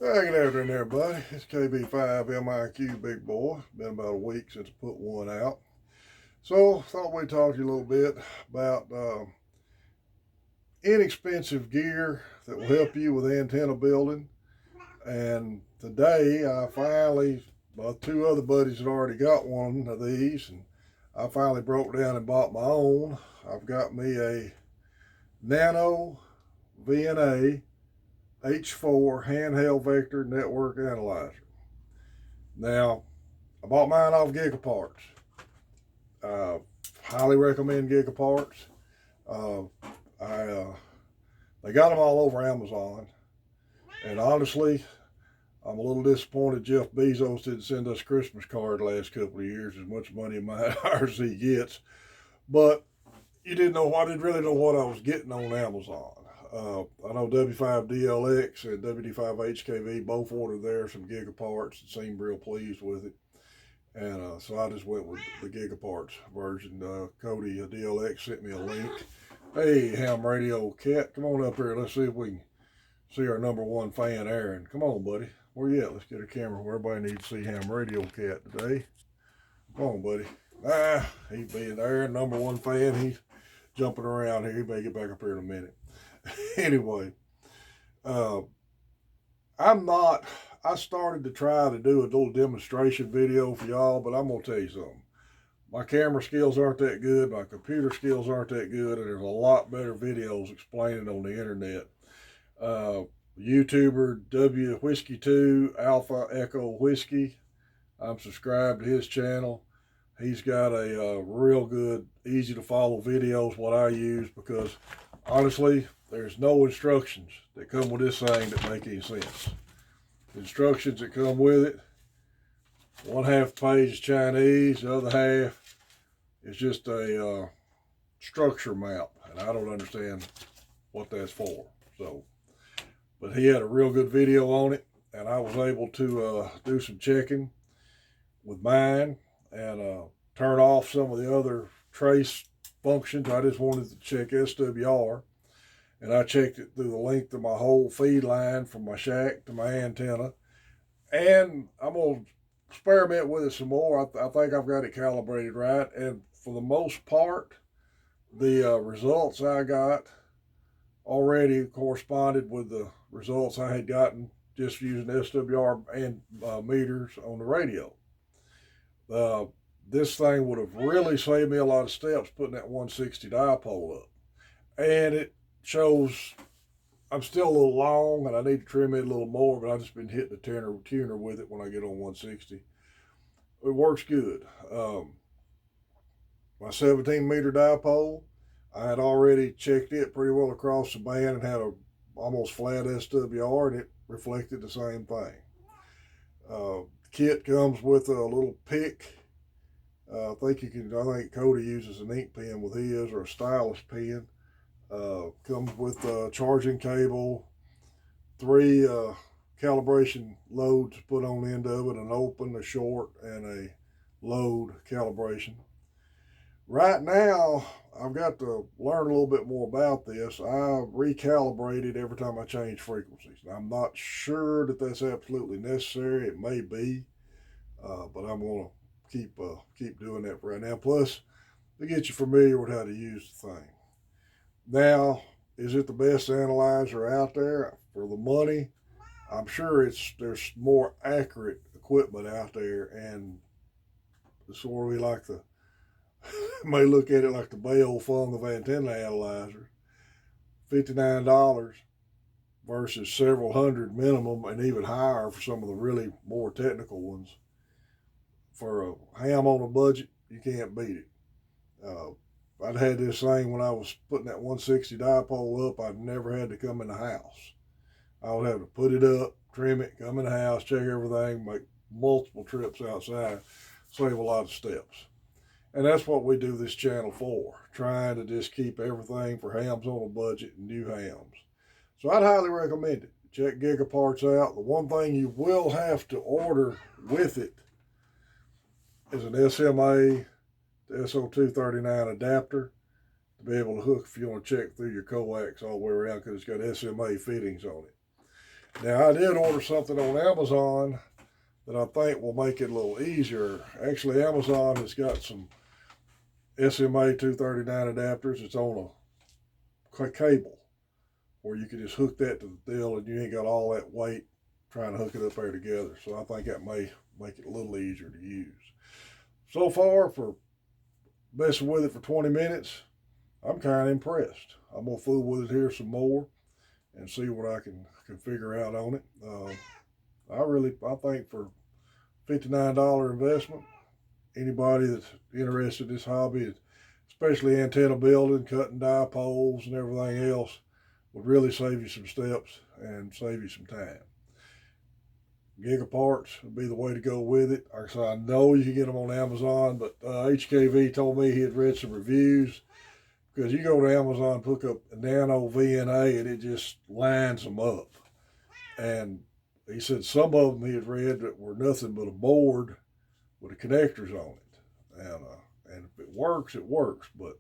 Hey, good afternoon, everybody. It's KB5 MIQ Big Boy. Been about a week since I put one out. So, thought we'd talk to you a little bit about inexpensive gear that will help you with antenna building. And today, I finally, well, two other buddies had already got one of these, and I finally broke down and bought my own. I've got me a Nano VNA H4 handheld vector network analyzer. Now, I bought mine off Gigaparts. Uh, Highly recommend Gigaparts. Uh, I They got them all over Amazon, and honestly, I'm a little disappointed Jeff Bezos didn't send us a Christmas card the last couple of years. As much money in my ours he gets, but you didn't know. I didn't really know what I was getting on Amazon. I know W5DLX and WD5HKV both ordered theirs from Gigaparts and seemed real pleased with it. And so I just went with the Gigaparts version. Cody DLX sent me a link. Hey, Ham Radio Cat, come on up here. Let's see if we can see our number one fan, Aaron. Come on, buddy. Where you at? Let's get a camera where everybody needs to see Ham Radio Cat today. Come on, buddy. He being Aaron, number one fan. He's jumping around here. He may get back up here in a minute. Anyway, uh, I started to try to do a little demonstration video for y'all, but I'm going to tell you something. My camera skills aren't that good, my computer skills aren't that good, and there's a lot better videos explaining on the internet. YouTuber W Whiskey 2 Alpha Echo Whiskey, I'm subscribed to his channel. He's got a real good, easy to follow videos, what I use, because honestly, there's no instructions that come with this thing that make any sense. The instructions that come with it, one half page is Chinese, the other half is just a structure map, and I don't understand what that's for. So, but he had a real good video on it, and I was able to do some checking with mine and turn off some of the other trace functions. I just wanted to check SWR, and I checked it through the length of my whole feed line from my shack to my antenna. And I'm going to experiment with it some more. I think I've got it calibrated right. And for the most part, the results I got already corresponded with the results I had gotten just using SWR and meters on the radio. This thing would have really saved me a lot of steps putting that 160 dipole up. And it shows I'm still a little long and I need to trim it a little more, but I've just been hitting the tuner with it when I get on 160. It works good. My 17 meter dipole, I had already checked it pretty well across the band and had a almost flat SWR, and it reflected the same thing. Kit comes with a little pick. I think Cody uses an ink pen with his, or a stylus pen. Comes with a charging cable, three calibration loads put on the end of it, an open, a short, and a load calibration. Right now, I've got to learn a little bit more about this. I recalibrate it every time I change frequencies. Now, I'm not sure that that's absolutely necessary. It may be, but I'm going to keep doing that for right now. Plus, to get you familiar with how to use the thing. Now, is it the best analyzer out there for the money? I'm sure there's more accurate equipment out there, and sort of like the may look at it like the Bayo Fung of antenna analyzer. $59 versus several hundred minimum, and even higher for some of the really more technical ones. For a ham on a budget, you can't beat it. I'd had this thing when I was putting that 160 dipole up. I'd never had to come in the house. I would have to put it up, trim it, come in the house, check everything, make multiple trips outside, save a lot of steps. And that's what we do this channel for, trying to just keep everything for hams on a budget and new hams. So I'd highly recommend it. Check Gigaparts out. The one thing you will have to order with it is an SMA SO239 adapter to be able to hook if you want to check through your coax all the way around, because it's got SMA fittings on it. Now, I did order something on Amazon that I think will make it a little easier. Actually, Amazon has got some SMA 239 adapters. It's on a cable where you can just hook that to the deal and you ain't got all that weight trying to hook it up there together. So I think that may make it a little easier to use. So far, for messing with it for 20 minutes, I'm kind of impressed. I'm going to fool with it here some more and see what I can figure out on it. I think for $59 investment, anybody that's interested in this hobby, especially antenna building, cutting dipoles and everything else, would really save you some steps and save you some time. Gigaparts would be the way to go with it. Like I said, I know you can get them on Amazon, but HKV told me he had read some reviews, because you go to Amazon, look up Nano VNA, and it just lines them up. And he said some of them he had read that were nothing but a board with the connectors on it. And if it works, it works. But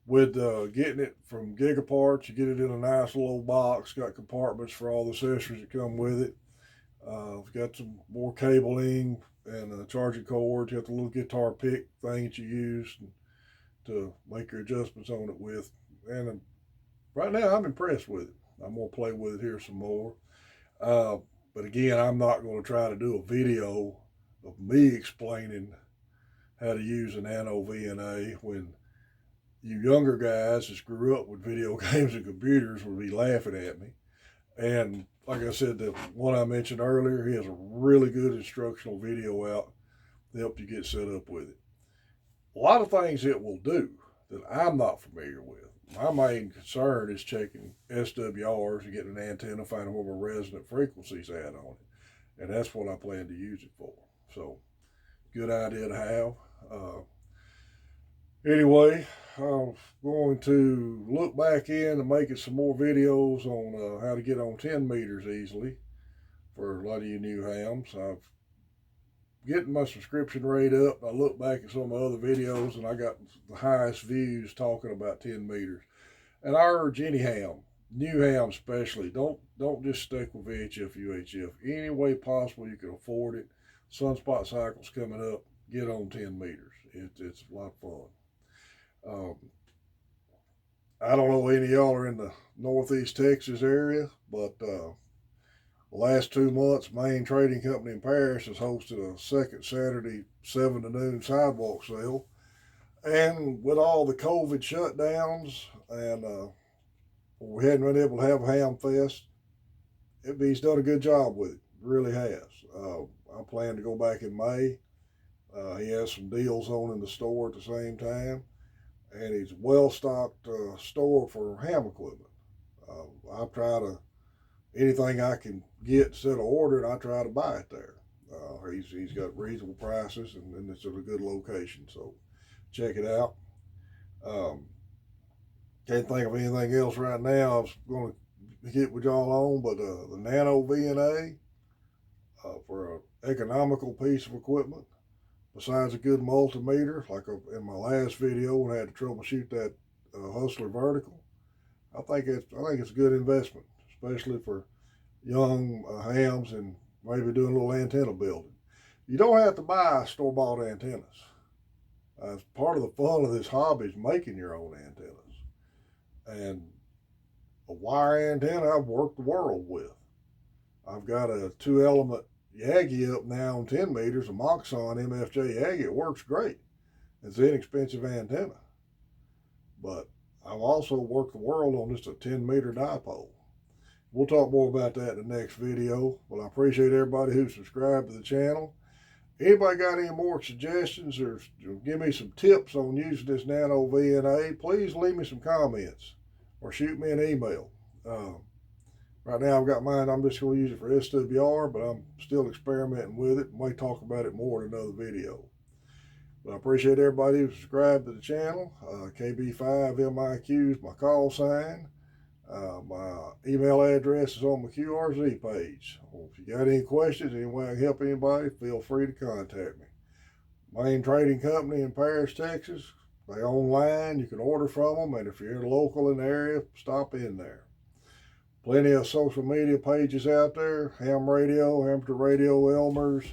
with getting it from Gigaparts, you get it in a nice little box, got compartments for all the accessories that come with it. It's got some more cabling and charging cords. You got the little guitar pick thing that you use to make your adjustments on it with. And right now, I'm impressed with it. I'm going to play with it here some more. But again, I'm not going to try to do a video of me explaining how to use a Nano VNA when you younger guys that grew up with video games and computers would be laughing at me. And like I said, the one I mentioned earlier, he has a really good instructional video out to help you get set up with it. A lot of things it will do that I'm not familiar with. My main concern is checking SWRs and getting an antenna, finding where my resonant frequencies at on it. And that's what I plan to use it for. So, good idea to have. Anyway, I'm going to look back in and making some more videos on how to get on 10 meters easily for a lot of you new hams. I've getting my subscription rate up. I look back at some of my other videos and I got the highest views talking about 10 meters. And I urge any ham, new ham especially, don't just stick with VHF, UHF. Any way possible you can afford it. Sunspot cycles coming up, get on 10 meters. It's a lot of fun. I don't know any of y'all are in the Northeast Texas area, but the last 2 months, Main Trading Company in Paris has hosted a second Saturday 7 to noon sidewalk sale. And with all the COVID shutdowns and we hadn't been able to have a ham fest, he's done a good job with it. Really has. I plan to go back in May. He has some deals on in the store at the same time. And he's a well-stocked store for ham equipment. I try to, anything I can get instead of ordering, I try to buy it there. He's got reasonable prices and it's at a good location. So check it out. Can't think of anything else right now I was going to get with y'all on, but the Nano VNA for an economical piece of equipment, besides a good multimeter, like in my last video when I had to troubleshoot that Hustler vertical, I think it's a good investment, especially for young hams and maybe doing a little antenna building. You don't have to buy store-bought antennas. Part of the fun of this hobby is making your own antennas. And a wire antenna I've worked the world with. I've got a 2-element Yagi up now on 10 meters, a Moxon MFJ Yagi. It works great. It's an inexpensive antenna. But I've also worked the world on just a 10-meter dipole. We'll talk more about that in the next video. But I appreciate everybody who subscribed to the channel. Anybody got any more suggestions or give me some tips on using this Nano VNA, please leave me some comments or shoot me an email. Right now I've got mine, I'm just going to use it for SWR, but I'm still experimenting with it. May talk about it more in another video. But I appreciate everybody who subscribed to the channel. KB5MIQ is my call sign. My email address is on my QRZ page. If you got any questions, any way I can help anybody, feel free to contact me. Main Trading Company in Paris, Texas. They online, you can order from them, and if you're local in the area, stop in there. Plenty of social media pages out there. Ham Radio, Amateur Radio Elmer's,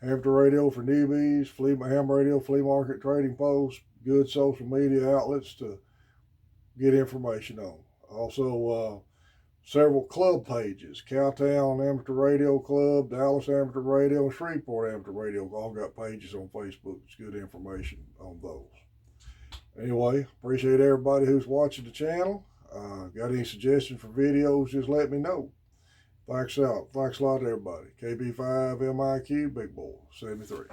Amateur Radio for Newbies, Ham Radio Flea Market Trading Post. Good social media outlets to get information on. Also, several club pages. Cowtown Amateur Radio Club, Dallas Amateur Radio, and Shreveport Amateur Radio all got pages on Facebook. It's good information on those. Anyway, appreciate everybody who's watching the channel. Got any suggestions for videos, just let me know. Thanks out. Thanks a lot to everybody. KB5MIQ, Big Boy 73.